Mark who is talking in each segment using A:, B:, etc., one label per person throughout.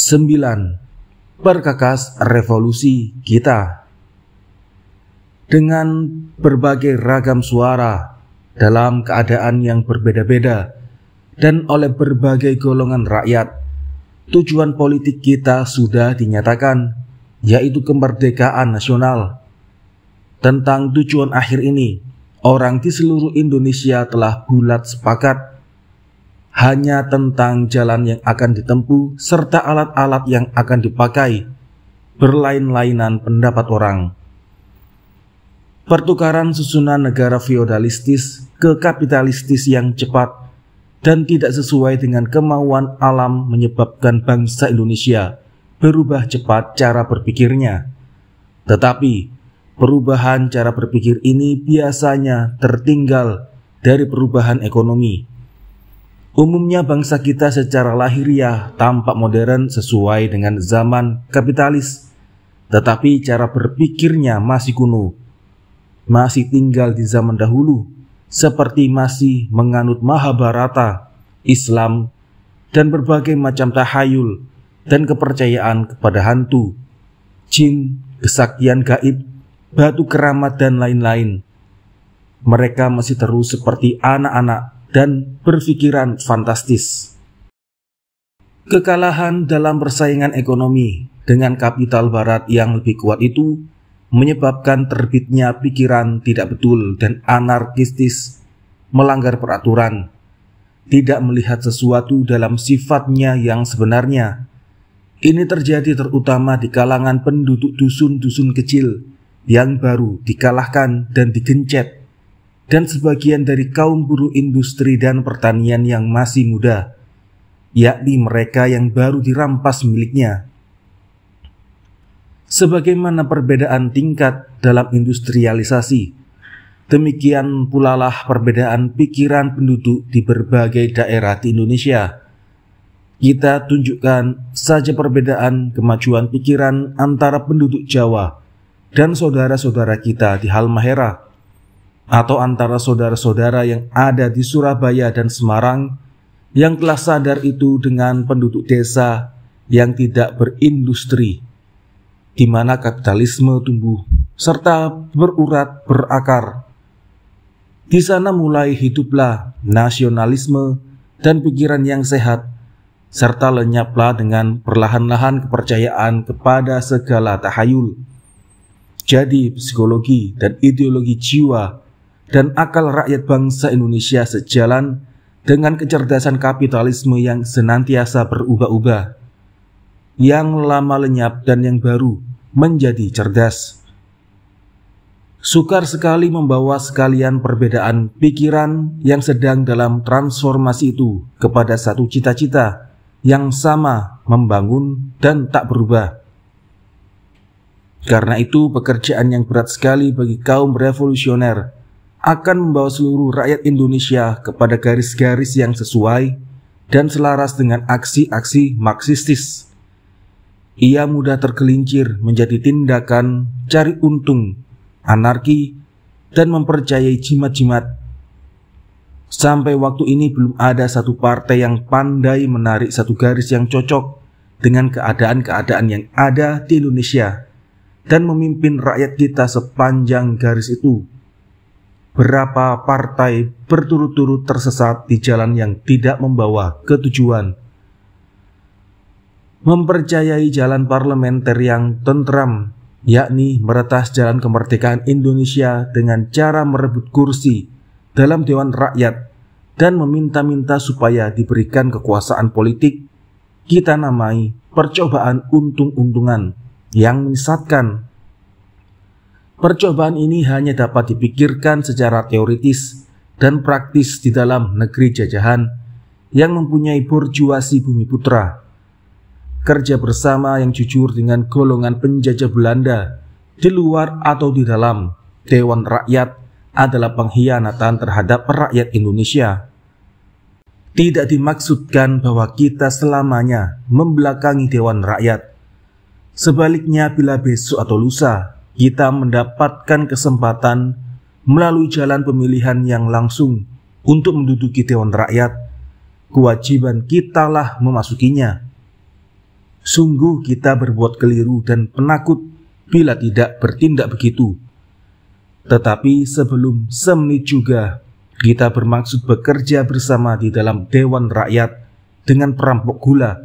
A: 9. Perkakas revolusi kita. Dengan berbagai ragam suara dalam keadaan yang berbeda-beda dan oleh berbagai golongan rakyat, tujuan politik kita sudah dinyatakan, yaitu kemerdekaan nasional. Tentang tujuan akhir ini, orang di seluruh Indonesia telah bulat sepakat. Hanya tentang jalan yang akan ditempuh serta alat-alat yang akan dipakai, berlain-lainan pendapat orang. Pertukaran susunan negara feodalistis ke kapitalistis yang cepat dan tidak sesuai dengan kemauan alam menyebabkan bangsa Indonesia berubah cepat cara berpikirnya. Tetapi perubahan cara berpikir ini biasanya tertinggal dari perubahan ekonomi. Umumnya bangsa kita secara lahiriah tampak modern sesuai dengan zaman kapitalis, tetapi cara berpikirnya masih kuno, masih tinggal di zaman dahulu, seperti masih menganut Mahabharata, Islam, dan berbagai macam tahayul dan kepercayaan kepada hantu, jin, kesaktian gaib, batu keramat, dan lain-lain. Mereka masih terus seperti anak-anak dan berpikiran fantastis. Kekalahan dalam persaingan ekonomi dengan kapital barat yang lebih kuat itu menyebabkan terbitnya pikiran tidak betul dan anarkistis, melanggar peraturan, tidak melihat sesuatu dalam sifatnya yang sebenarnya. Ini terjadi terutama di kalangan penduduk dusun-dusun kecil yang baru dikalahkan dan digencet, dan sebagian dari kaum buruh industri dan pertanian yang masih muda, yakni mereka yang baru dirampas miliknya. Sebagaimana perbedaan tingkat dalam industrialisasi, demikian pula lah perbedaan pikiran penduduk di berbagai daerah di Indonesia. Kita tunjukkan saja perbedaan kemajuan pikiran antara penduduk Jawa dan saudara-saudara kita di Halmahera, atau antara saudara-saudara yang ada di Surabaya dan Semarang yang telah sadar itu dengan penduduk desa yang tidak berindustri, di mana kapitalisme tumbuh serta berurat berakar. Di sana mulai hiduplah nasionalisme dan pikiran yang sehat, serta lenyaplah dengan perlahan-lahan kepercayaan kepada segala tahayul. Jadi psikologi dan ideologi jiwa dan akal rakyat bangsa Indonesia sejalan dengan kecerdasan kapitalisme yang senantiasa berubah-ubah, yang lama lenyap dan yang baru menjadi cerdas. Sukar sekali membawa sekalian perbedaan pikiran yang sedang dalam transformasi itu kepada satu cita-cita yang sama, membangun dan tak berubah. Karena itu pekerjaan yang berat sekali bagi kaum revolusioner akan membawa seluruh rakyat Indonesia kepada garis-garis yang sesuai dan selaras dengan aksi-aksi marxistis. Ia mudah tergelincir menjadi tindakan cari untung, anarki, dan mempercayai jimat-jimat. Sampai waktu ini belum ada satu partai yang pandai menarik satu garis yang cocok dengan keadaan-keadaan yang ada di Indonesia dan memimpin rakyat kita sepanjang garis itu. Berapa partai berturut-turut tersesat di jalan yang tidak membawa ke tujuan. Mempercayai jalan parlementer yang tentram, yakni meretas jalan kemerdekaan Indonesia dengan cara merebut kursi dalam Dewan Rakyat dan meminta-minta supaya diberikan kekuasaan politik, kita namai percobaan untung-untungan yang menyesatkan. Percobaan ini hanya dapat dipikirkan secara teoritis dan praktis di dalam negeri jajahan yang mempunyai borjuasi bumi putra. Kerja bersama yang jujur dengan golongan penjajah Belanda di luar atau di dalam Dewan Rakyat adalah pengkhianatan terhadap rakyat Indonesia. Tidak dimaksudkan bahwa kita selamanya membelakangi Dewan Rakyat. Sebaliknya, bila besok atau lusa kita mendapatkan kesempatan melalui jalan pemilihan yang langsung untuk menduduki Dewan Rakyat, kewajiban kitalah memasukinya. Sungguh kita berbuat keliru dan penakut bila tidak bertindak begitu. Tetapi sebelum semenit juga kita bermaksud bekerja bersama di dalam Dewan Rakyat dengan perampok gula,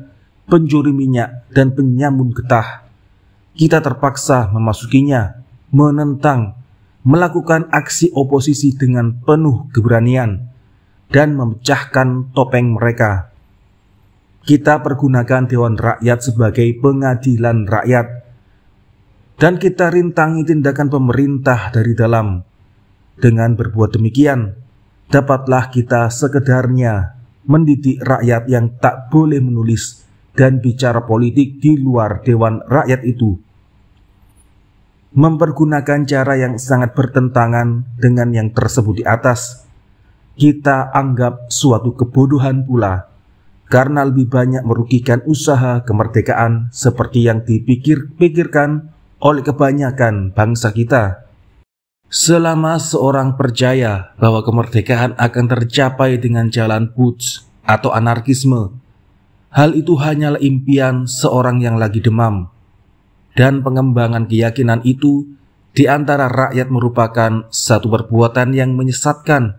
A: pencuri minyak, dan penyamun getah. Kita terpaksa memasukinya, menentang, melakukan aksi oposisi dengan penuh keberanian, dan memecahkan topeng mereka. Kita pergunakan Dewan Rakyat sebagai pengadilan rakyat, dan kita rintangi tindakan pemerintah dari dalam. Dengan berbuat demikian, dapatlah kita sekedarnya mendidik rakyat yang tak boleh menulis dan bicara politik di luar Dewan Rakyat itu. Mempergunakan cara yang sangat bertentangan dengan yang tersebut di atas, kita anggap suatu kebodohan pula, karena lebih banyak merugikan usaha kemerdekaan seperti yang dipikirkan oleh kebanyakan bangsa kita. Selama seorang percaya bahwa kemerdekaan akan tercapai dengan jalan putsch atau anarkisme, hal itu hanyalah impian seorang yang lagi demam. Dan pengembangan keyakinan itu di antara rakyat merupakan satu perbuatan yang menyesatkan,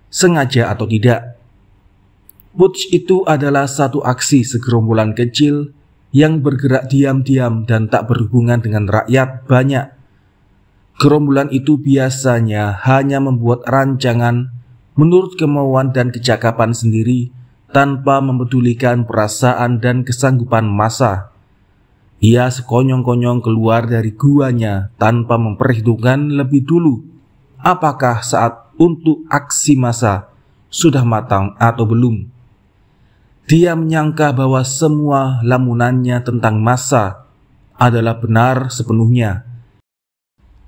A: sengaja atau tidak. Putsch itu adalah satu aksi segerombolan kecil yang bergerak diam-diam dan tak berhubungan dengan rakyat banyak. Gerombolan itu biasanya hanya membuat rancangan menurut kemauan dan kecakapan sendiri tanpa mempedulikan perasaan dan kesanggupan massa. Ia sekonyong-konyong keluar dari guanya tanpa memperhitungkan lebih dulu apakah saat untuk aksi massa sudah matang atau belum. Dia menyangka bahwa semua lamunannya tentang massa adalah benar sepenuhnya.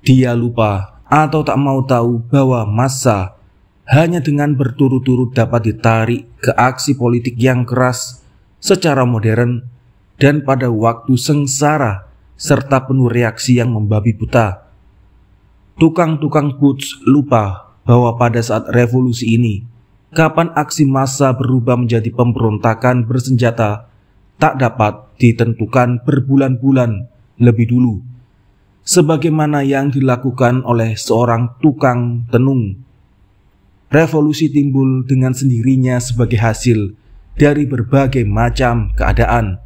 A: Dia lupa atau tak mau tahu bahwa massa hanya dengan berturut-turut dapat ditarik ke aksi politik yang keras secara modern dan pada waktu sengsara serta penuh reaksi yang membabi buta. Tukang-tukang putsch lupa bahwa pada saat revolusi ini, kapan aksi massa berubah menjadi pemberontakan bersenjata tak dapat ditentukan berbulan-bulan lebih dulu, sebagaimana yang dilakukan oleh seorang tukang tenung. Revolusi timbul dengan sendirinya sebagai hasil dari berbagai macam keadaan.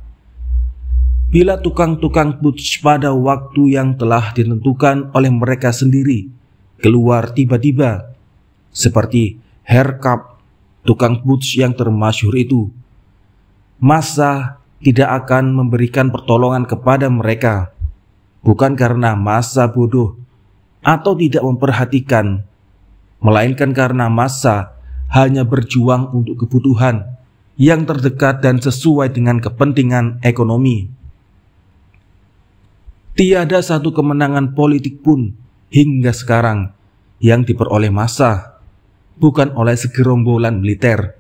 A: Bila tukang-tukang putsch pada waktu yang telah ditentukan oleh mereka sendiri keluar tiba-tiba, seperti Herkap, tukang putsch yang termasyhur itu, massa tidak akan memberikan pertolongan kepada mereka, bukan karena massa bodoh atau tidak memperhatikan, melainkan karena massa hanya berjuang untuk kebutuhan yang terdekat dan sesuai dengan kepentingan ekonomi. Tiada satu kemenangan politik pun hingga sekarang yang diperoleh massa, bukan oleh segerombolan militer.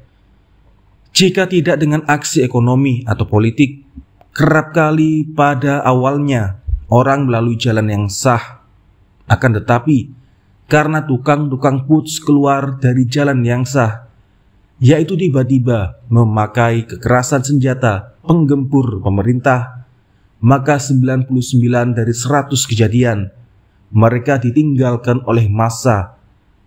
A: Jika tidak dengan aksi ekonomi atau politik, kerap kali pada awalnya orang melalui jalan yang sah. Akan tetapi, karena tukang-tukang putsch keluar dari jalan yang sah, yaitu tiba-tiba memakai kekerasan senjata penggempur pemerintah, maka 99 dari 100 kejadian mereka ditinggalkan oleh massa,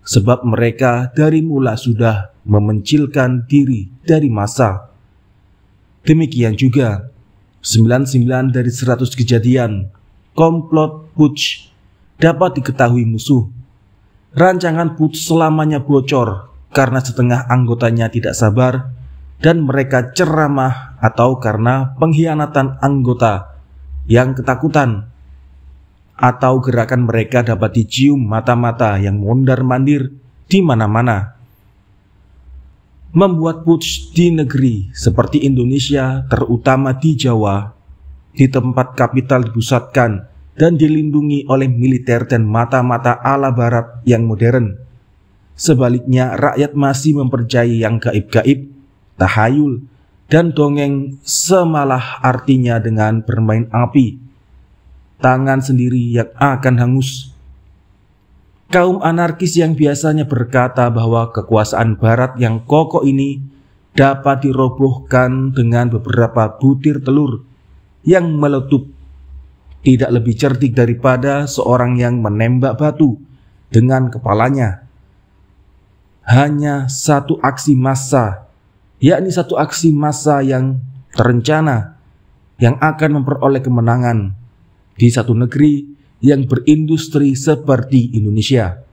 A: sebab mereka dari mula sudah memencilkan diri dari massa. Demikian juga 99 dari 100 kejadian komplot putsch dapat diketahui musuh. Rancangan putsch selamanya bocor karena setengah anggotanya tidak sabar dan mereka ceramah, atau karena pengkhianatan anggota yang ketakutan, atau gerakan mereka dapat dicium mata-mata yang mondar-mandir di mana-mana. Membuat putsch di negeri seperti Indonesia, terutama di Jawa, di tempat kapital dipusatkan dan dilindungi oleh militer dan mata-mata ala barat yang modern. Sebaliknya, rakyat masih mempercayai yang gaib-gaib, tahayul, dan dongeng, semalah artinya dengan bermain api, tangan sendiri yang akan hangus. Kaum anarkis yang biasanya berkata bahwa kekuasaan barat yang kokoh ini dapat dirobohkan dengan beberapa butir telur, yang meletup tidak lebih cerdik daripada seorang yang menembak batu dengan kepalanya. Hanya satu aksi massa, yakni satu aksi massa yang terencana, yang akan memperoleh kemenangan di satu negeri yang berindustri seperti Indonesia.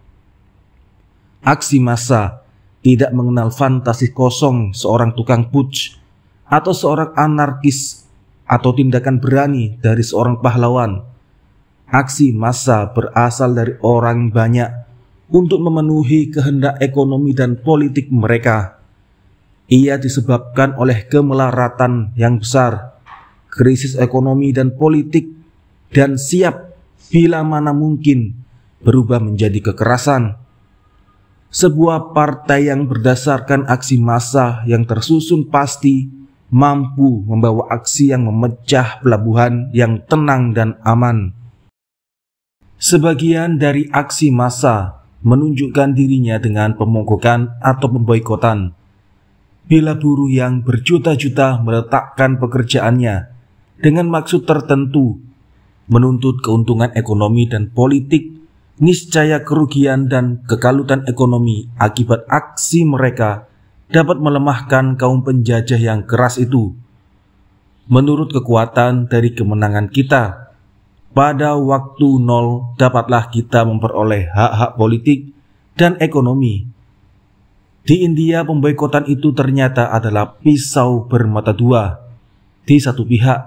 A: Aksi massa tidak mengenal fantasi kosong seorang tukang putsch atau seorang anarkis atau tindakan berani dari seorang pahlawan. Aksi massa berasal dari orang banyak untuk memenuhi kehendak ekonomi dan politik mereka. Ia disebabkan oleh kemelaratan yang besar, krisis ekonomi dan politik, dan siap bila mana mungkin berubah menjadi kekerasan. Sebuah partai yang berdasarkan aksi massa yang tersusun pasti mampu membawa aksi yang memecah pelabuhan yang tenang dan aman. Sebagian dari aksi massa menunjukkan dirinya dengan pemogokan atau pemboikotan. Bila buruh yang berjuta-juta meletakkan pekerjaannya dengan maksud tertentu, menuntut keuntungan ekonomi dan politik, niscaya kerugian dan kekalutan ekonomi akibat aksi mereka dapat melemahkan kaum penjajah yang keras itu. Menurut kekuatan dari kemenangan kita, pada waktu nol dapatlah kita memperoleh hak-hak politik dan ekonomi. Di India, pemboikotan itu ternyata adalah pisau bermata dua. Di satu pihak,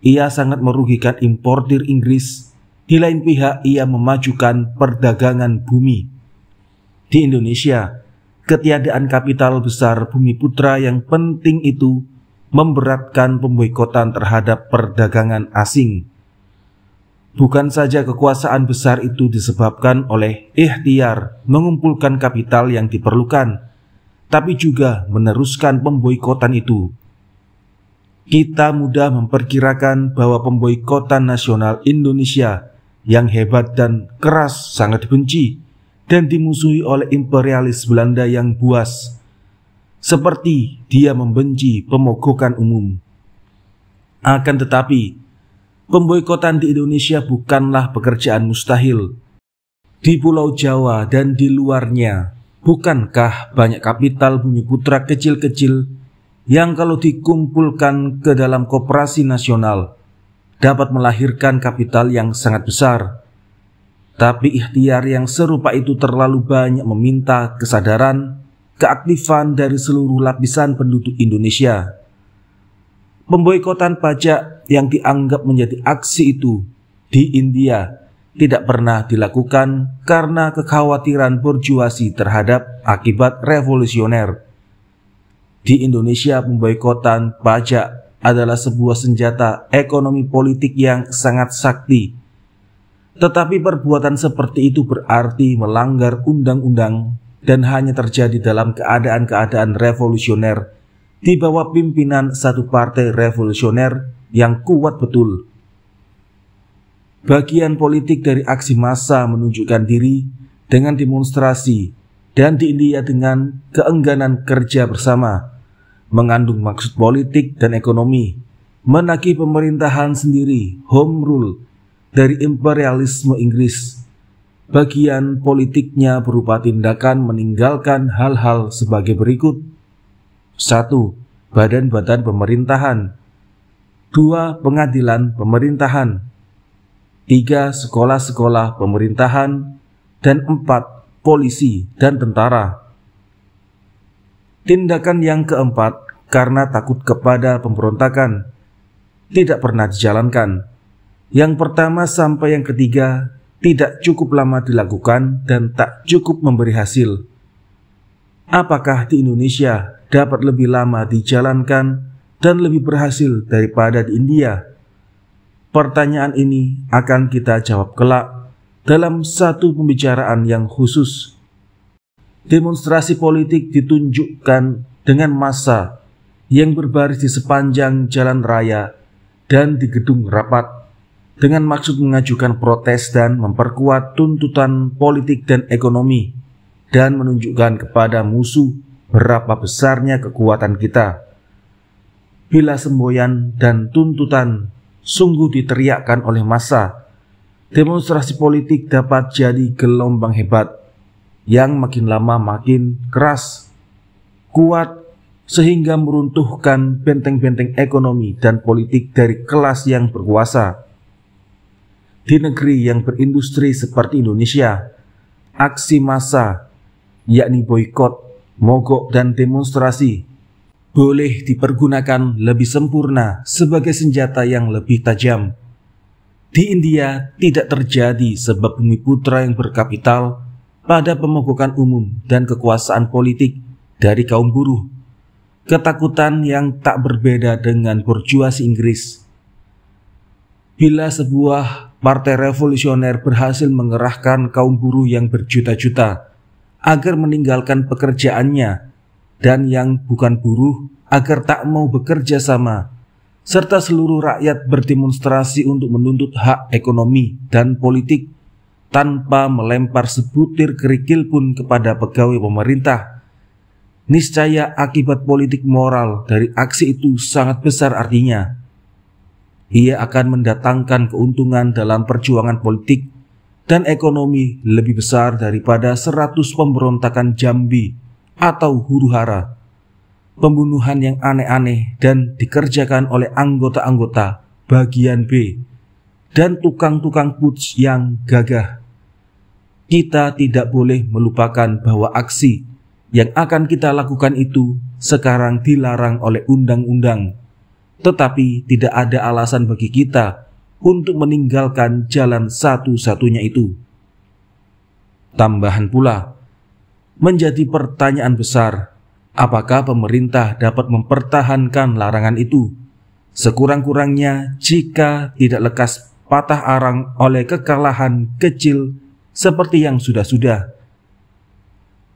A: ia sangat merugikan importir Inggris. Di lain pihak, ia memajukan perdagangan bumi. Di Indonesia, ketiadaan kapital besar Bumi Putra yang penting itu memberatkan pemboikotan terhadap perdagangan asing. Bukan saja kekuasaan besar itu disebabkan oleh ikhtiar mengumpulkan kapital yang diperlukan, tapi juga meneruskan pemboikotan itu. Kita mudah memperkirakan bahwa pemboikotan nasional Indonesia yang hebat dan keras sangat dibenci dan dimusuhi oleh imperialis Belanda yang buas, seperti dia membenci pemogokan umum. Akan tetapi, pemboikotan di Indonesia bukanlah pekerjaan mustahil. Di Pulau Jawa dan di luarnya, bukankah banyak kapital Bumi Putra kecil-kecil yang kalau dikumpulkan ke dalam koperasi nasional dapat melahirkan kapital yang sangat besar? Tapi ikhtiar yang serupa itu terlalu banyak meminta kesadaran, keaktifan dari seluruh lapisan penduduk Indonesia. Pemboikotan pajak yang dianggap menjadi aksi itu di India tidak pernah dilakukan karena kekhawatiran borjuasi terhadap akibat revolusioner. Di Indonesia, pemboikotan pajak adalah sebuah senjata ekonomi politik yang sangat sakti. Tetapi perbuatan seperti itu berarti melanggar undang-undang dan hanya terjadi dalam keadaan-keadaan revolusioner di bawah pimpinan satu partai revolusioner yang kuat betul. Bagian politik dari aksi massa menunjukkan diri dengan demonstrasi dan di India dengan keengganan kerja bersama, mengandung maksud politik dan ekonomi, menagih pemerintahan sendiri, home rule, dari imperialisme Inggris. Bagian politiknya berupa tindakan meninggalkan hal-hal sebagai berikut. 1. Badan-badan pemerintahan. 2. Pengadilan pemerintahan. 3. Sekolah-sekolah pemerintahan. Dan 4. Polisi dan tentara. Tindakan yang keempat, karena takut kepada pemberontakan, tidak pernah dijalankan. Yang pertama sampai yang ketiga tidak cukup lama dilakukan dan tak cukup memberi hasil. Apakah di Indonesia dapat lebih lama dijalankan dan lebih berhasil daripada di India? Pertanyaan ini akan kita jawab kelak dalam satu pembicaraan yang khusus. Demonstrasi politik ditunjukkan dengan massa yang berbaris di sepanjang jalan raya dan di gedung rapat, dengan maksud mengajukan protes dan memperkuat tuntutan politik dan ekonomi, dan menunjukkan kepada musuh berapa besarnya kekuatan kita. Bila semboyan dan tuntutan sungguh diteriakkan oleh massa, demonstrasi politik dapat jadi gelombang hebat yang makin lama makin keras, kuat, sehingga meruntuhkan benteng-benteng ekonomi dan politik dari kelas yang berkuasa. Di negeri yang berindustri seperti Indonesia, aksi massa, yakni boikot, mogok, dan demonstrasi, boleh dipergunakan lebih sempurna sebagai senjata yang lebih tajam. Di India tidak terjadi sebab Bumiputra yang berkapital pada pemogokan umum dan kekuasaan politik dari kaum buruh. Ketakutan yang tak berbeda dengan borjuasi Inggris. Bila sebuah partai revolusioner berhasil mengerahkan kaum buruh yang berjuta-juta agar meninggalkan pekerjaannya dan yang bukan buruh agar tak mau bekerja sama, serta seluruh rakyat berdemonstrasi untuk menuntut hak ekonomi dan politik tanpa melempar sebutir kerikil pun kepada pegawai pemerintah, niscaya akibat politik moral dari aksi itu sangat besar artinya. Ia akan mendatangkan keuntungan dalam perjuangan politik dan ekonomi lebih besar daripada 100 pemberontakan Jambi atau huru-hara, pembunuhan yang aneh-aneh dan dikerjakan oleh anggota-anggota bagian B dan tukang-tukang putsch yang gagah. Kita tidak boleh melupakan bahwa aksi yang akan kita lakukan itu sekarang dilarang oleh undang-undang, tetapi tidak ada alasan bagi kita untuk meninggalkan jalan satu-satunya itu. Tambahan pula, menjadi pertanyaan besar, apakah pemerintah dapat mempertahankan larangan itu, sekurang-kurangnya jika tidak lekas patah arang oleh kekalahan kecil seperti yang sudah-sudah.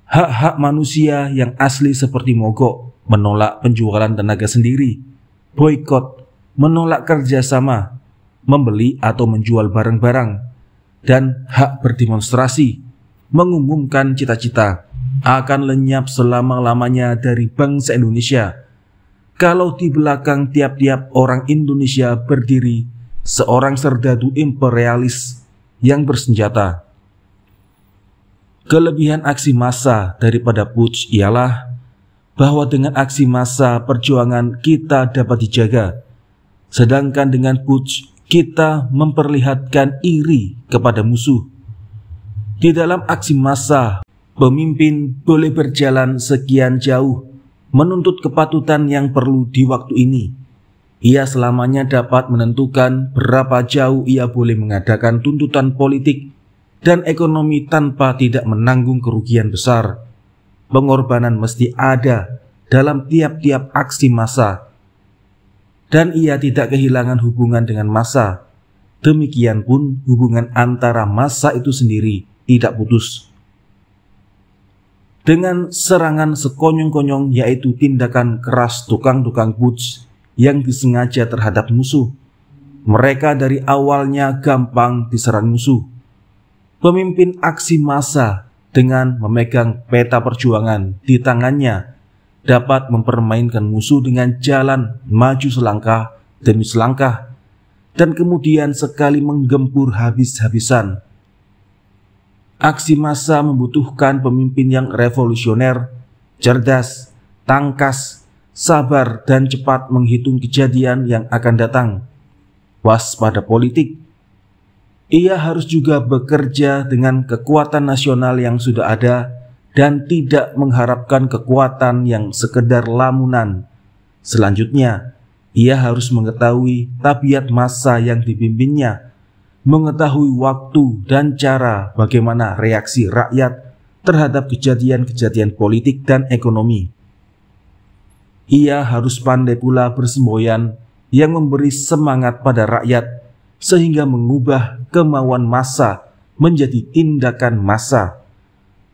A: Hak-hak manusia yang asli seperti mogok, menolak penjualan tenaga sendiri, boikot, menolak kerjasama, membeli atau menjual barang-barang, dan hak berdemonstrasi, mengumumkan cita-cita, akan lenyap selama-lamanya dari bangsa Indonesia kalau di belakang tiap-tiap orang Indonesia berdiri seorang serdadu imperialis yang bersenjata. Kelebihan aksi massa daripada putsch ialah bahwa dengan aksi massa perjuangan kita dapat dijaga, sedangkan dengan putsch kita memperlihatkan iri kepada musuh. Di dalam aksi massa, pemimpin boleh berjalan sekian jauh menuntut kepatutan yang perlu di waktu ini. Ia selamanya dapat menentukan berapa jauh ia boleh mengadakan tuntutan politik dan ekonomi tanpa tidak menanggung kerugian besar. Pengorbanan mesti ada dalam tiap-tiap aksi massa, dan ia tidak kehilangan hubungan dengan massa. Demikian pun hubungan antara massa itu sendiri tidak putus. Dengan serangan sekonyong-konyong, yaitu tindakan keras tukang-tukang putsch yang disengaja terhadap musuh, mereka dari awalnya gampang diserang musuh. Pemimpin aksi massa dengan memegang peta perjuangan di tangannya dapat mempermainkan musuh dengan jalan maju selangkah demi selangkah dan kemudian sekali menggempur habis-habisan. Aksi massa membutuhkan pemimpin yang revolusioner, cerdas, tangkas, sabar, dan cepat menghitung kejadian yang akan datang. Waspada politik. Ia harus juga bekerja dengan kekuatan nasional yang sudah ada dan tidak mengharapkan kekuatan yang sekedar lamunan. Selanjutnya, ia harus mengetahui tabiat massa yang dipimpinnya, mengetahui waktu dan cara bagaimana reaksi rakyat terhadap kejadian-kejadian politik dan ekonomi. Ia harus pandai pula bersemboyan yang memberi semangat pada rakyat sehingga mengubah kemauan massa menjadi tindakan massa.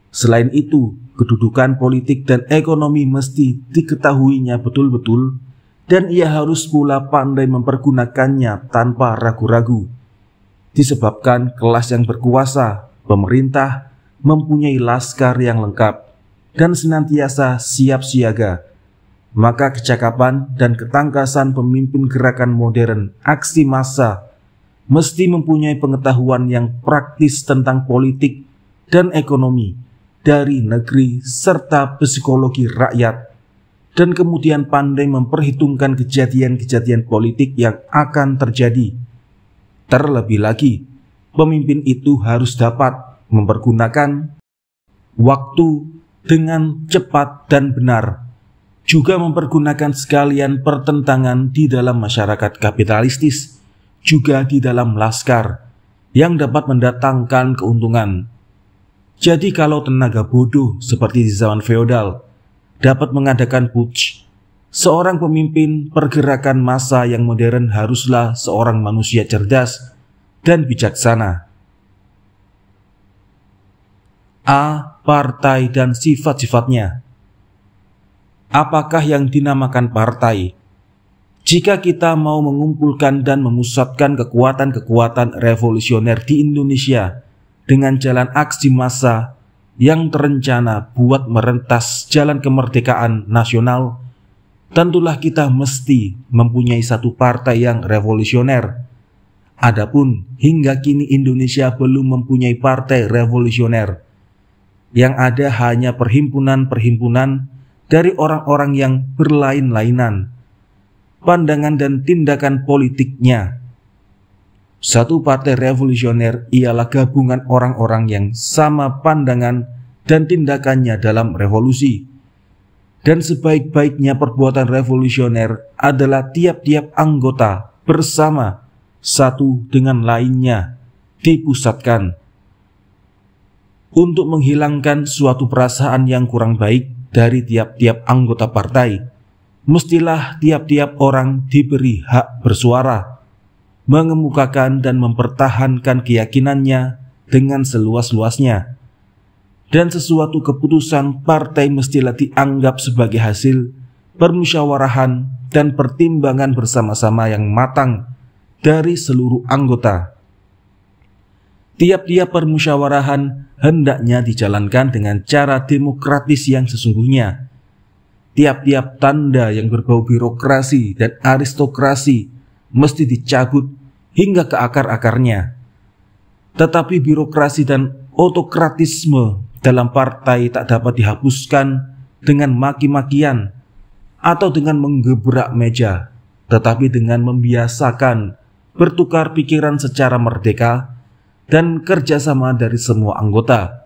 A: Selain itu, kedudukan politik dan ekonomi mesti diketahuinya betul-betul dan ia harus pula pandai mempergunakannya tanpa ragu-ragu. Disebabkan kelas yang berkuasa, pemerintah, mempunyai laskar yang lengkap dan senantiasa siap siaga. maka kecakapan dan ketangkasan pemimpin gerakan modern aksi massa mesti mempunyai pengetahuan yang praktis tentang politik dan ekonomi dari negeri serta psikologi rakyat, dan kemudian pandai memperhitungkan kejadian-kejadian politik yang akan terjadi. Terlebih lagi, pemimpin itu harus dapat mempergunakan waktu dengan cepat dan benar, juga mempergunakan sekalian pertentangan di dalam masyarakat kapitalistis, juga di dalam laskar, yang dapat mendatangkan keuntungan. Jadi kalau tenaga bodoh seperti di zaman feodal dapat mengadakan putsch, seorang pemimpin pergerakan massa yang modern haruslah seorang manusia cerdas dan bijaksana. A. Partai dan sifat-sifatnya. Apakah yang dinamakan partai? Jika kita mau mengumpulkan dan memusatkan kekuatan-kekuatan revolusioner di Indonesia dengan jalan aksi massa yang terencana buat merentas jalan kemerdekaan nasional, tentulah kita mesti mempunyai satu partai yang revolusioner. Adapun hingga kini Indonesia belum mempunyai partai revolusioner. Yang ada hanya perhimpunan-perhimpunan dari orang-orang yang berlain-lainan pandangan dan tindakan politiknya. Satu partai revolusioner ialah gabungan orang-orang yang sama pandangan dan tindakannya dalam revolusi. Dan sebaik-baiknya perbuatan revolusioner adalah tiap-tiap anggota bersama satu dengan lainnya dipusatkan untuk menghilangkan suatu perasaan yang kurang baik dari tiap-tiap anggota partai. Mestilah tiap-tiap orang diberi hak bersuara, mengemukakan dan mempertahankan keyakinannya dengan seluas-luasnya. Dan sesuatu keputusan partai mestilah dianggap sebagai hasil permusyawarahan dan pertimbangan bersama-sama yang matang dari seluruh anggota. Tiap-tiap permusyawarahan hendaknya dijalankan dengan cara demokratis yang sesungguhnya. Tiap-tiap tanda yang berbau birokrasi dan aristokrasi mesti dicabut hingga ke akar-akarnya. Tetapi birokrasi dan otokratisme dalam partai tak dapat dihapuskan dengan maki-makian atau dengan menggebrak meja, tetapi dengan membiasakan bertukar pikiran secara merdeka dan kerjasama dari semua anggota.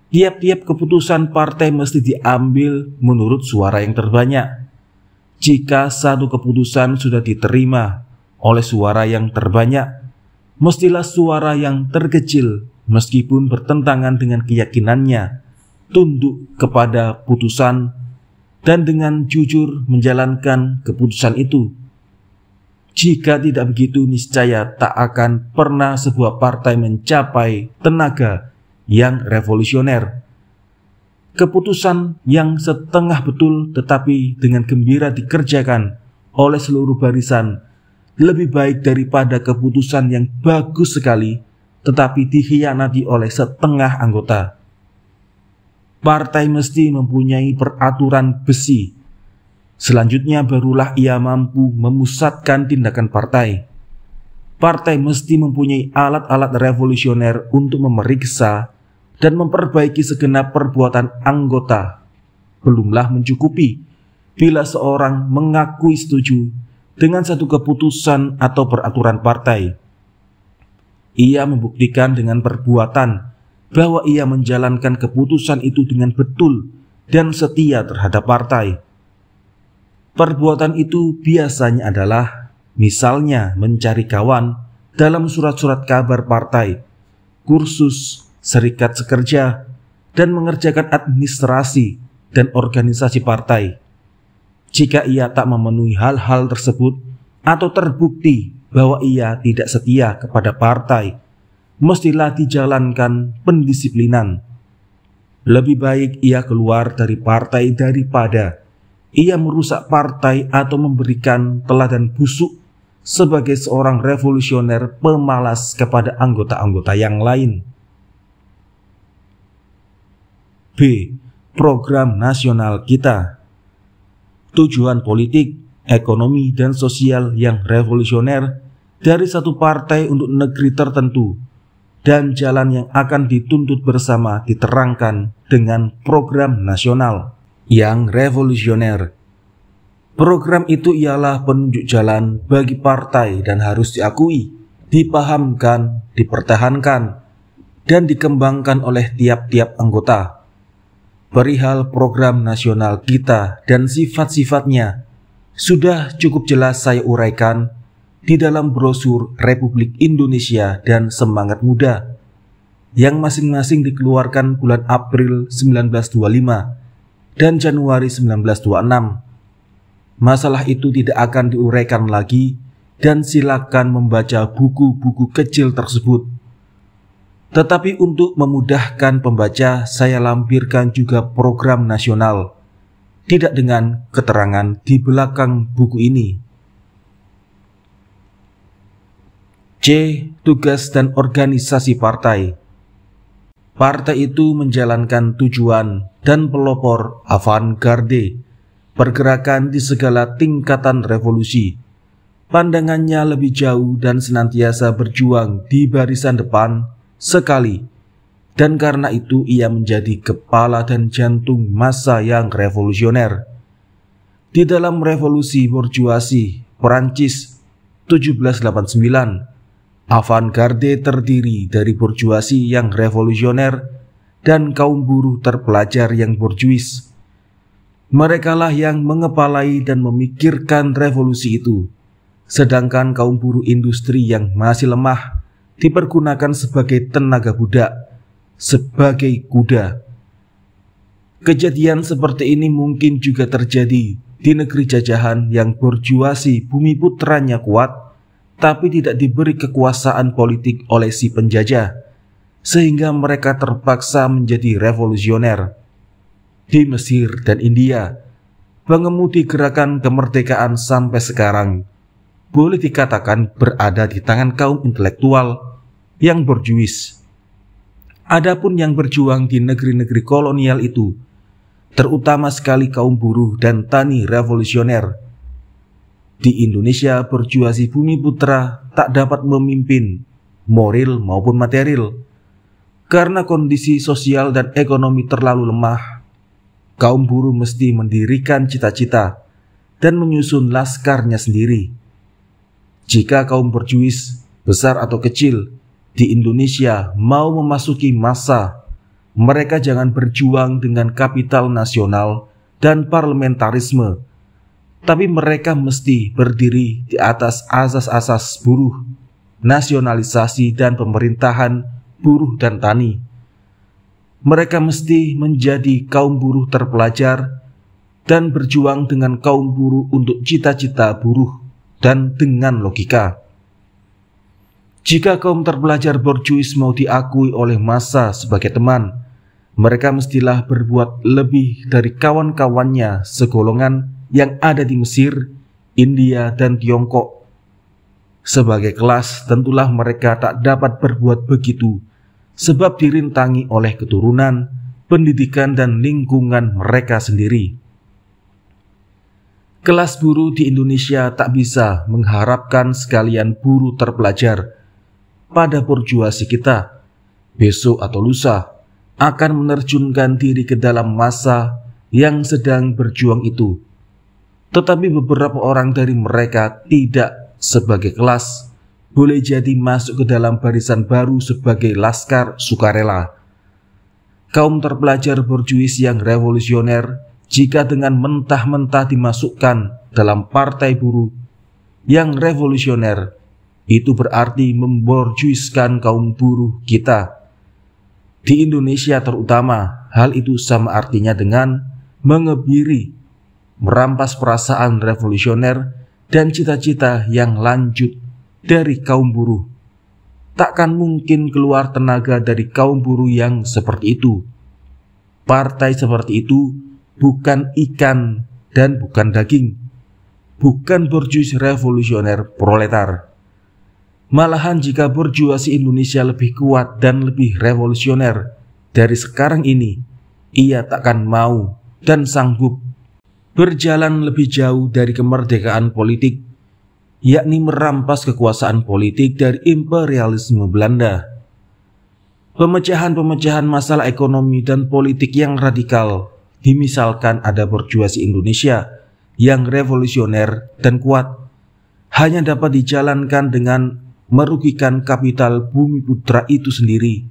A: Tiap-tiap keputusan partai mesti diambil menurut suara yang terbanyak. Jika satu keputusan sudah diterima oleh suara yang terbanyak, mestilah suara yang terkecil meskipun bertentangan dengan keyakinannya tunduk kepada putusan dan dengan jujur menjalankan keputusan itu. Jika tidak begitu, niscaya tak akan pernah sebuah partai mencapai tenaga yang revolusioner. Keputusan yang setengah betul tetapi dengan gembira dikerjakan oleh seluruh barisan lebih baik daripada keputusan yang bagus sekali tetapi dikhianati oleh setengah anggota. Partai mesti mempunyai peraturan besi. Selanjutnya barulah ia mampu memusatkan tindakan partai. Partai mesti mempunyai alat-alat revolusioner untuk memeriksa dan memperbaiki segenap perbuatan anggota. Belumlah mencukupi bila seorang mengakui setuju dengan satu keputusan atau peraturan partai. Ia membuktikan dengan perbuatan bahwa ia menjalankan keputusan itu dengan betul dan setia terhadap partai. Perbuatan itu biasanya adalah misalnya mencari kawan dalam surat-surat kabar partai, kursus, serikat sekerja, dan mengerjakan administrasi dan organisasi partai. Jika ia tak memenuhi hal-hal tersebut atau terbukti bahwa ia tidak setia kepada partai, mestilah dijalankan pendisiplinan. Lebih baik ia keluar dari partai daripada ia merusak partai atau memberikan teladan busuk sebagai seorang revolusioner pemalas kepada anggota-anggota yang lain. B. Program nasional kita. tujuan politik, ekonomi, dan sosial yang revolusioner dari satu partai untuk negeri tertentu, dan jalan yang akan dituntut bersama diterangkan dengan program nasional yang revolusioner. Program itu ialah penunjuk jalan bagi partai dan harus diakui, dipahamkan, dipertahankan, dan dikembangkan oleh tiap-tiap anggota. Perihal program nasional kita dan sifat-sifatnya sudah cukup jelas saya uraikan di dalam brosur Republik Indonesia dan Semangat Muda yang masing-masing dikeluarkan bulan April 1925 dan Januari 1926. Masalah itu tidak akan diuraikan lagi dan silakan membaca buku-buku kecil tersebut. Tetapi untuk memudahkan pembaca, saya lampirkan juga program nasional, tidak dengan keterangan di belakang buku ini. C. Tugas dan organisasi partai. Partai itu menjalankan tujuan dan pelopor avant-garde, pergerakan di segala tingkatan revolusi. Pandangannya lebih jauh dan senantiasa berjuang di barisan depan sekali, dan karena itu ia menjadi kepala dan jantung massa yang revolusioner. Di dalam revolusi borjuasi Perancis 1789, avant-garde terdiri dari borjuasi yang revolusioner dan kaum buruh terpelajar yang borjuis. Merekalah yang mengepalai dan memikirkan revolusi itu, sedangkan kaum buruh industri yang masih lemah dipergunakan sebagai tenaga budak, sebagai kuda. Kejadian seperti ini mungkin juga terjadi di negeri jajahan yang borjuasi bumi putranya kuat, tapi tidak diberi kekuasaan politik oleh si penjajah, sehingga mereka terpaksa menjadi revolusioner. Di Mesir dan India, pengemudi gerakan kemerdekaan sampai sekarang boleh dikatakan berada di tangan kaum intelektual yang borjuis. Adapun yang berjuang di negeri-negeri kolonial itu, terutama sekali kaum buruh dan tani revolusioner. Di Indonesia, borjuasi bumi putra tak dapat memimpin, moral maupun material. Karena kondisi sosial dan ekonomi terlalu lemah, kaum buruh mesti mendirikan cita-cita dan menyusun laskarnya sendiri. Jika kaum borjuis, besar atau kecil, di Indonesia mau memasuki masa, mereka jangan berjuang dengan kapital nasional dan parlementarisme, tapi mereka mesti berdiri di atas asas-asas buruh, nasionalisasi dan pemerintahan buruh dan tani. Mereka mesti menjadi kaum buruh terpelajar dan berjuang dengan kaum buruh untuk cita-cita buruh dan dengan logika. Jika kaum terpelajar borjuis mau diakui oleh massa sebagai teman, mereka mestilah berbuat lebih dari kawan-kawannya segolongan yang ada di Mesir, India, dan Tiongkok. Sebagai kelas, tentulah mereka tak dapat berbuat begitu, sebab dirintangi oleh keturunan, pendidikan, dan lingkungan mereka sendiri. Kelas buruh di Indonesia tak bisa mengharapkan sekalian buruh terpelajar pada borjuasi kita, besok atau lusa, akan menerjunkan diri ke dalam massa yang sedang berjuang itu. Tetapi beberapa orang dari mereka tidak sebagai kelas, boleh jadi masuk ke dalam barisan baru sebagai laskar sukarela. Kaum terpelajar borjuis yang revolusioner, jika dengan mentah-mentah dimasukkan dalam partai buruh yang revolusioner, itu berarti memborjuiskan kaum buruh kita. Di Indonesia terutama, hal itu sama artinya dengan mengebiri, merampas perasaan revolusioner dan cita-cita yang lanjut dari kaum buruh. Takkan mungkin keluar tenaga dari kaum buruh yang seperti itu. Partai seperti itu bukan ikan dan bukan daging, bukan borjuis revolusioner proletar. Malahan jika borjuasi Indonesia lebih kuat dan lebih revolusioner dari sekarang ini, ia takkan mau dan sanggup berjalan lebih jauh dari kemerdekaan politik, yakni merampas kekuasaan politik dari imperialisme Belanda. Pemecahan-pemecahan masalah ekonomi dan politik yang radikal, dimisalkan ada borjuasi Indonesia yang revolusioner dan kuat, hanya dapat dijalankan dengan merugikan kapital Bumi Putra itu sendiri.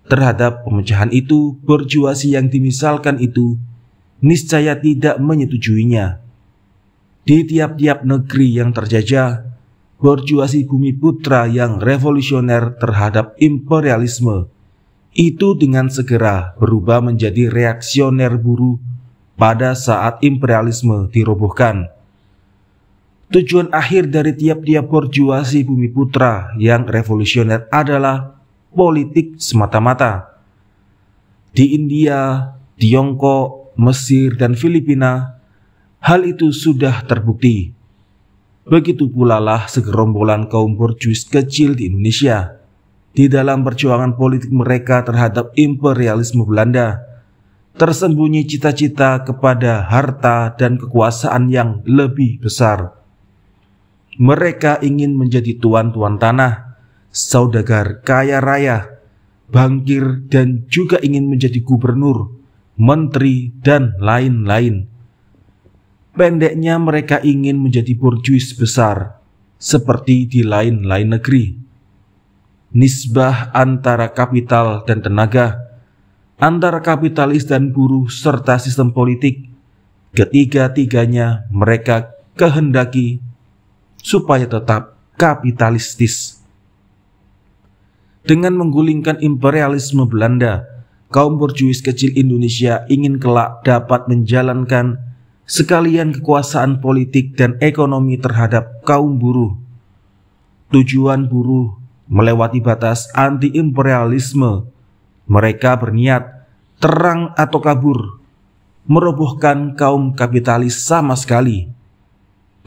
A: Terhadap pemecahan itu, borjuasi yang dimisalkan itu niscaya tidak menyetujuinya. Di tiap-tiap negeri yang terjajah, borjuasi Bumi Putra yang revolusioner terhadap imperialisme itu dengan segera berubah menjadi reaksioner buruh pada saat imperialisme dirobohkan. Tujuan akhir dari tiap-tiap borjuasi Bumi Putra yang revolusioner adalah politik semata-mata. Di India, Tiongkok, Mesir, dan Filipina, hal itu sudah terbukti. Begitu pula lah segerombolan kaum borjuis kecil di Indonesia di dalam perjuangan politik mereka terhadap imperialisme Belanda. Tersembunyi cita-cita kepada harta dan kekuasaan yang lebih besar. Mereka ingin menjadi tuan-tuan tanah, saudagar kaya raya, bankir, dan juga ingin menjadi gubernur, menteri, dan lain-lain. Pendeknya, mereka ingin menjadi borjuis besar, seperti di lain-lain negeri. Nisbah antara kapital dan tenaga, antara kapitalis dan buruh serta sistem politik, ketiga-tiganya mereka kehendaki supaya tetap kapitalistis. Dengan menggulingkan imperialisme Belanda, kaum borjuis kecil Indonesia ingin kelak dapat menjalankan sekalian kekuasaan politik dan ekonomi terhadap kaum buruh. Tujuan buruh melewati batas anti-imperialisme. Mereka berniat, terang atau kabur, merobohkan kaum kapitalis sama sekali.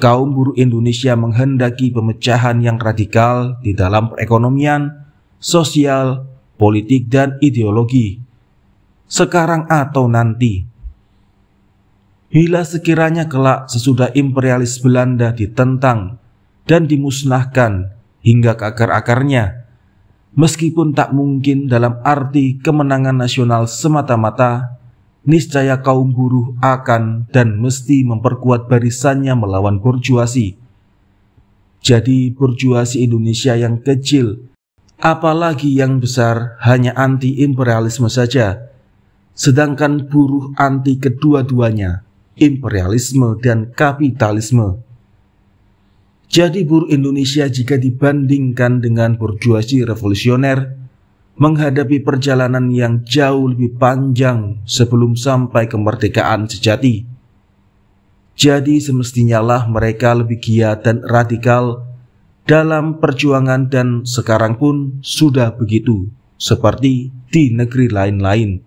A: Kaum buruh Indonesia menghendaki pemecahan yang radikal di dalam perekonomian, sosial, politik, dan ideologi, sekarang atau nanti. Bila sekiranya kelak sesudah imperialis Belanda ditentang dan dimusnahkan hingga ke akar-akarnya, meskipun tak mungkin dalam arti kemenangan nasional semata-mata, niscaya kaum buruh akan dan mesti memperkuat barisannya melawan borjuasi. Jadi borjuasi Indonesia yang kecil, apalagi yang besar, hanya anti-imperialisme saja, sedangkan buruh anti kedua-duanya, imperialisme dan kapitalisme. Jadi buruh Indonesia jika dibandingkan dengan borjuasi revolusioner menghadapi perjalanan yang jauh lebih panjang sebelum sampai kemerdekaan sejati. Jadi semestinya lah mereka lebih giat dan radikal dalam perjuangan, dan sekarang pun sudah begitu seperti di negeri lain-lain.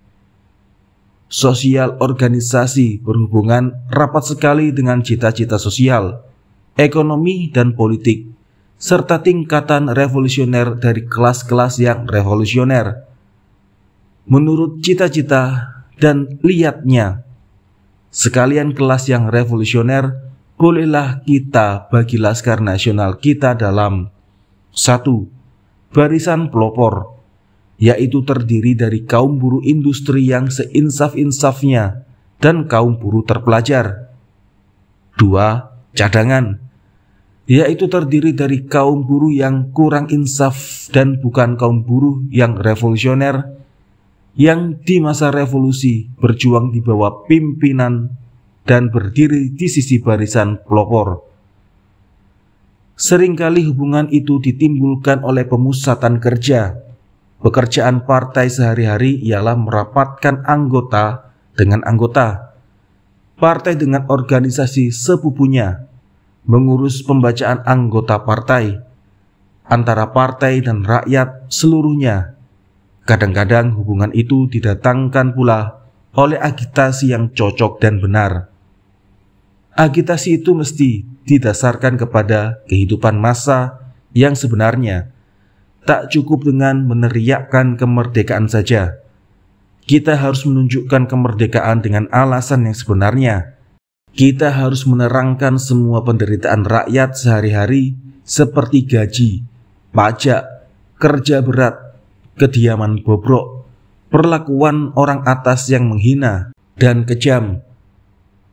A: Sosial organisasi berhubungan rapat sekali dengan cita-cita sosial, ekonomi, dan politik, serta tingkatan revolusioner dari kelas-kelas yang revolusioner. Menurut cita-cita dan liatnya, sekalian kelas yang revolusioner, bolehlah kita bagi Laskar Nasional kita dalam 1. Barisan pelopor, yaitu terdiri dari kaum buruh industri yang seinsaf-insafnya dan kaum buruh terpelajar. 2. Cadangan, yaitu terdiri dari kaum buruh yang kurang insaf dan bukan kaum buruh yang revolusioner, yang di masa revolusi berjuang di bawah pimpinan dan berdiri di sisi barisan pelopor. Seringkali hubungan itu ditimbulkan oleh pemusatan kerja. Pekerjaan partai sehari-hari ialah merapatkan anggota dengan anggota, partai dengan organisasi sepupunya, mengurus pembacaan anggota partai, antara partai dan rakyat seluruhnya. Kadang-kadang hubungan itu didatangkan pula oleh agitasi yang cocok dan benar. Agitasi itu mesti didasarkan kepada kehidupan massa yang sebenarnya. Tak cukup dengan meneriakkan kemerdekaan saja. Kita harus menunjukkan kemerdekaan dengan alasan yang sebenarnya. Kita harus menerangkan semua penderitaan rakyat sehari-hari seperti gaji, pajak, kerja berat, kediaman bobrok, perlakuan orang atas yang menghina dan kejam.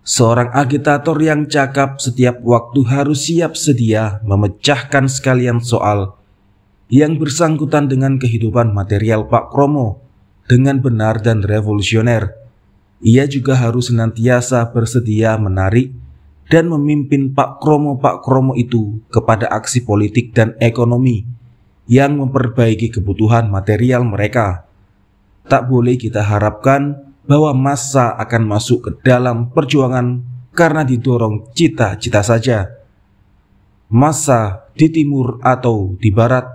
A: Seorang agitator yang cakap setiap waktu harus siap sedia memecahkan sekalian soal yang bersangkutan dengan kehidupan material Pak Kromo dengan benar dan revolusioner. Ia juga harus senantiasa bersedia menarik dan memimpin Pak Kromo itu kepada aksi politik dan ekonomi yang memperbaiki kebutuhan material mereka. Tak boleh kita harapkan bahwa massa akan masuk ke dalam perjuangan karena didorong cita-cita saja. Massa di timur atau di barat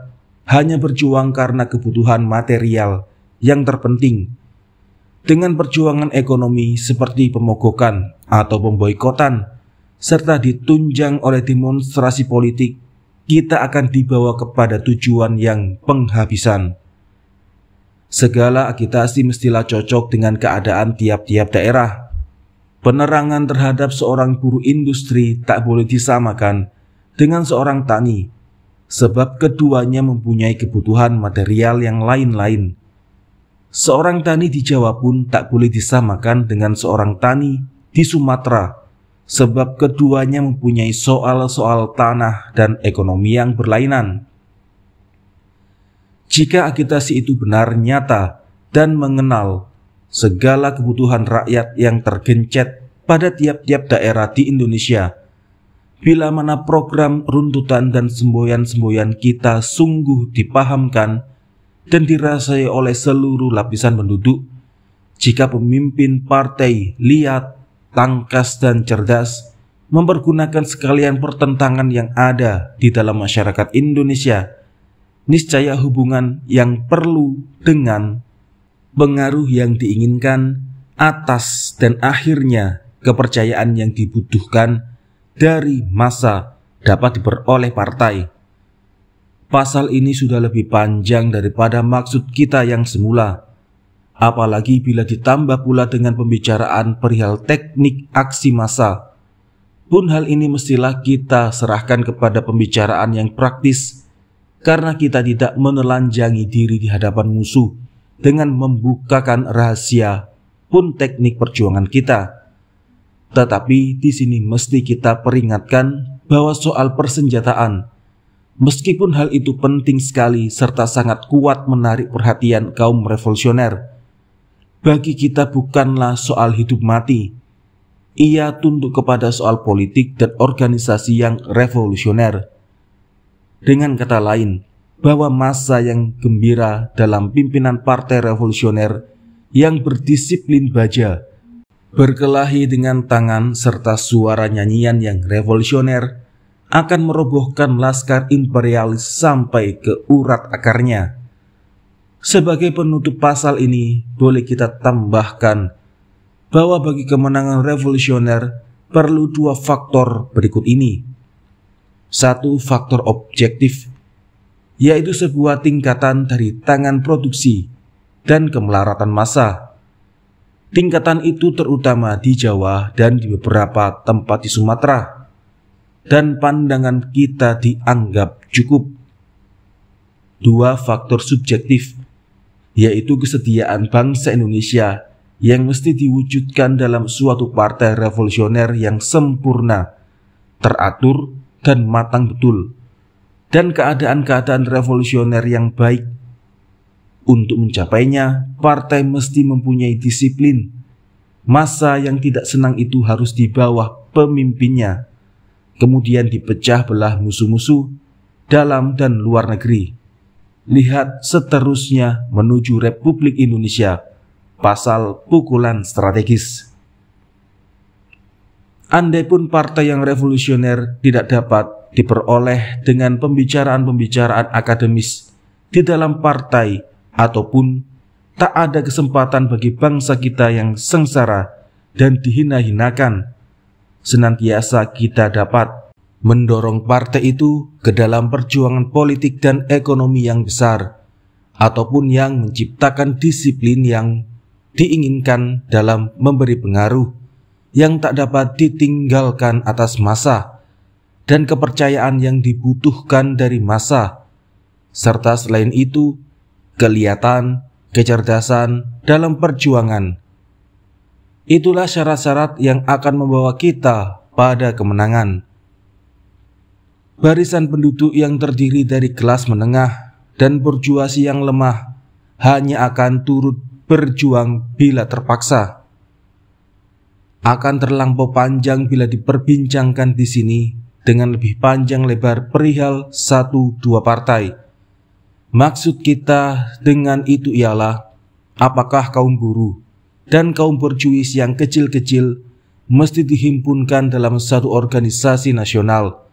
A: hanya berjuang karena kebutuhan material yang terpenting. Dengan perjuangan ekonomi seperti pemogokan atau pemboikotan, serta ditunjang oleh demonstrasi politik, kita akan dibawa kepada tujuan yang penghabisan. Segala agitasi mestilah cocok dengan keadaan tiap-tiap daerah. Penerangan terhadap seorang buruh industri tak boleh disamakan dengan seorang tani, sebab keduanya mempunyai kebutuhan material yang lain-lain. Seorang tani di Jawa pun tak boleh disamakan dengan seorang tani di Sumatera, sebab keduanya mempunyai soal-soal tanah dan ekonomi yang berlainan. Jika agitasi itu benar nyata dan mengenal segala kebutuhan rakyat yang tergencet pada tiap-tiap daerah di Indonesia, bila mana program runtutan dan semboyan-semboyan kita sungguh dipahamkan dan dirasai oleh seluruh lapisan penduduk, jika pemimpin partai lihat, tangkas dan cerdas mempergunakan sekalian pertentangan yang ada di dalam masyarakat Indonesia, niscaya hubungan yang perlu dengan pengaruh yang diinginkan atas dan akhirnya kepercayaan yang dibutuhkan dari massa dapat diperoleh partai. Pasal ini sudah lebih panjang daripada maksud kita yang semula, apalagi bila ditambah pula dengan pembicaraan perihal teknik aksi massa. Pun hal ini mestilah kita serahkan kepada pembicaraan yang praktis, karena kita tidak menelanjangi diri di hadapan musuh dengan membukakan rahasia pun teknik perjuangan kita. Tetapi di sini mesti kita peringatkan bahwa soal persenjataan, meskipun hal itu penting sekali serta sangat kuat menarik perhatian kaum revolusioner, bagi kita bukanlah soal hidup mati. Ia tunduk kepada soal politik dan organisasi yang revolusioner. Dengan kata lain, bahwa massa yang gembira dalam pimpinan partai revolusioner yang berdisiplin baja, berkelahi dengan tangan serta suara nyanyian yang revolusioner akan merobohkan laskar imperialis sampai ke urat akarnya. Sebagai penutup pasal ini, boleh kita tambahkan bahwa bagi kemenangan revolusioner perlu dua faktor berikut ini. Satu, faktor objektif, yaitu sebuah tingkatan dari tangan produksi dan kemelaratan massa. Tingkatan itu terutama di Jawa dan di beberapa tempat di Sumatera, dan pandangan kita dianggap cukup. Dua, faktor subjektif, yaitu kesediaan bangsa Indonesia yang mesti diwujudkan dalam suatu partai revolusioner yang sempurna, teratur, dan matang betul, dan keadaan-keadaan revolusioner yang baik. Untuk mencapainya, partai mesti mempunyai disiplin. Massa yang tidak senang itu harus di bawah pemimpinnya, kemudian dipecah belah musuh-musuh dalam dan luar negeri. Lihat seterusnya menuju Republik Indonesia, pasal pukulan strategis. Andaipun partai yang revolusioner tidak dapat diperoleh dengan pembicaraan-pembicaraan akademis di dalam partai, ataupun tak ada kesempatan bagi bangsa kita yang sengsara dan dihina-hinakan, senantiasa kita dapat mendorong partai itu ke dalam perjuangan politik dan ekonomi yang besar, ataupun yang menciptakan disiplin yang diinginkan dalam memberi pengaruh yang tak dapat ditinggalkan atas massa, dan kepercayaan yang dibutuhkan dari massa, serta selain itu, kelihatan, kecerdasan dalam perjuangan. Itulah syarat-syarat yang akan membawa kita pada kemenangan. Barisan penduduk yang terdiri dari kelas menengah dan borjuasi yang lemah hanya akan turut berjuang bila terpaksa. Akan terlampau panjang bila diperbincangkan di sini dengan lebih panjang lebar perihal 1-2 partai. Maksud kita dengan itu ialah, apakah kaum buruh dan kaum borjuis yang kecil-kecil mesti dihimpunkan dalam satu organisasi nasional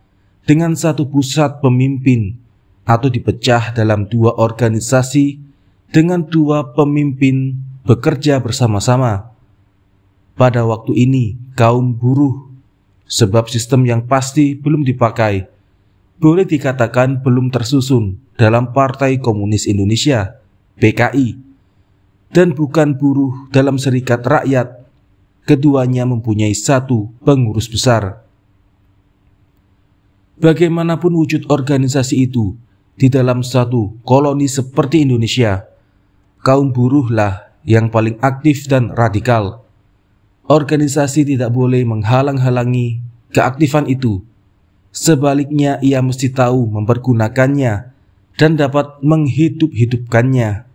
A: dengan satu pusat pemimpin, atau dipecah dalam 2 organisasi dengan 2 pemimpin bekerja bersama-sama. Pada waktu ini, kaum buruh, sebab sistem yang pasti belum dipakai, boleh dikatakan belum tersusun dalam Partai Komunis Indonesia, PKI, dan bukan buruh dalam Serikat Rakyat. Keduanya mempunyai satu pengurus besar. Bagaimanapun wujud organisasi itu di dalam satu koloni seperti Indonesia, kaum buruhlah yang paling aktif dan radikal. Organisasi tidak boleh menghalang-halangi keaktifan itu. Sebaliknya, ia mesti tahu mempergunakannya dan dapat menghidup-hidupkannya.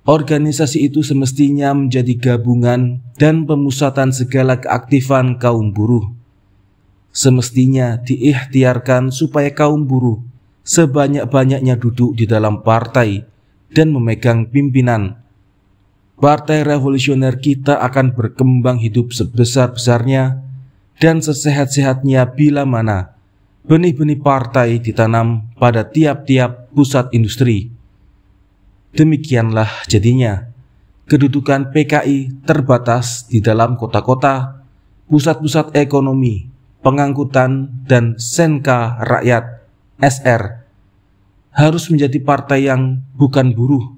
A: Organisasi itu semestinya menjadi gabungan dan pemusatan segala keaktifan kaum buruh. Semestinya diikhtiarkan supaya kaum buruh sebanyak-banyaknya duduk di dalam partai dan memegang pimpinan. Partai revolusioner kita akan berkembang hidup sebesar-besarnya dan sesehat-sehatnya bila mana benih-benih partai ditanam pada tiap-tiap pusat industri. Demikianlah jadinya kedudukan PKI terbatas di dalam kota-kota, pusat-pusat ekonomi, pengangkutan, dan senka rakyat (SR) harus menjadi partai yang bukan buruh.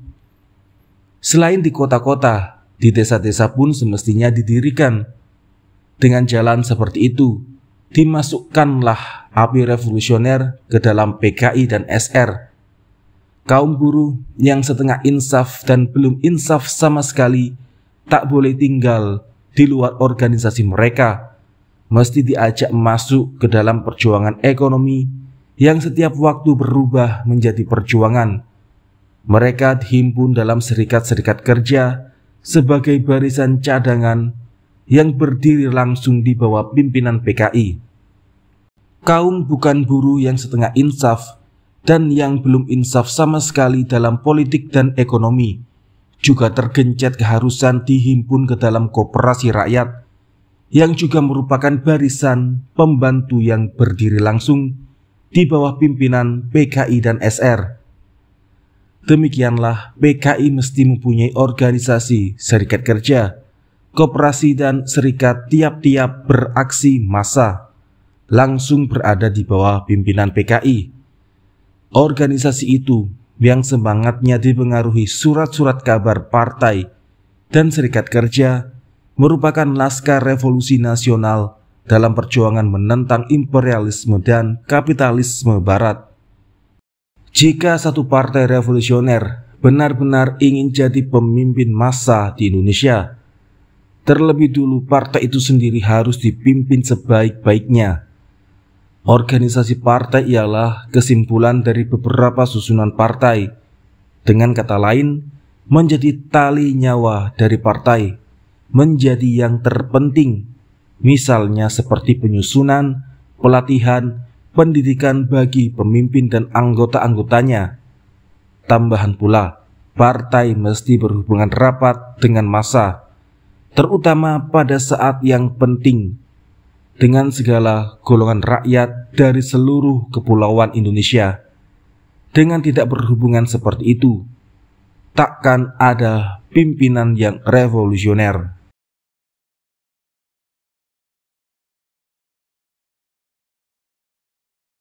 A: Selain di kota-kota, di desa-desa pun semestinya didirikan. Dengan jalan seperti itu, dimasukkanlah api revolusioner ke dalam PKI dan SR. Kaum buruh yang setengah insaf dan belum insaf sama sekali tak boleh tinggal di luar organisasi mereka. Mesti diajak masuk ke dalam perjuangan ekonomi yang setiap waktu berubah menjadi perjuangan. Mereka dihimpun dalam serikat-serikat kerja sebagai barisan cadangan yang berdiri langsung di bawah pimpinan PKI. Kaum bukan buruh yang setengah insaf dan yang belum insaf sama sekali dalam politik dan ekonomi juga tergencet keharusan dihimpun ke dalam koperasi rakyat yang juga merupakan barisan pembantu yang berdiri langsung di bawah pimpinan PKI dan SR. Demikianlah PKI mesti mempunyai organisasi serikat kerja, koperasi dan serikat tiap-tiap beraksi massa, langsung berada di bawah pimpinan PKI. Organisasi itu yang semangatnya dipengaruhi surat-surat kabar partai dan serikat kerja merupakan laskar revolusi nasional dalam perjuangan menentang imperialisme dan kapitalisme barat. Jika satu partai revolusioner benar-benar ingin jadi pemimpin massa di Indonesia, terlebih dulu partai itu sendiri harus dipimpin sebaik-baiknya. Organisasi partai ialah kesimpulan dari beberapa susunan partai. Dengan kata lain, menjadi tali nyawa dari partai, menjadi yang terpenting. Misalnya seperti penyusunan, pelatihan, pendidikan bagi pemimpin dan anggota-anggotanya. Tambahan pula, partai mesti berhubungan rapat dengan massa, terutama pada saat yang penting, dengan segala golongan rakyat dari seluruh kepulauan Indonesia. Dengan tidak berhubungan seperti itu, takkan ada pimpinan yang revolusioner.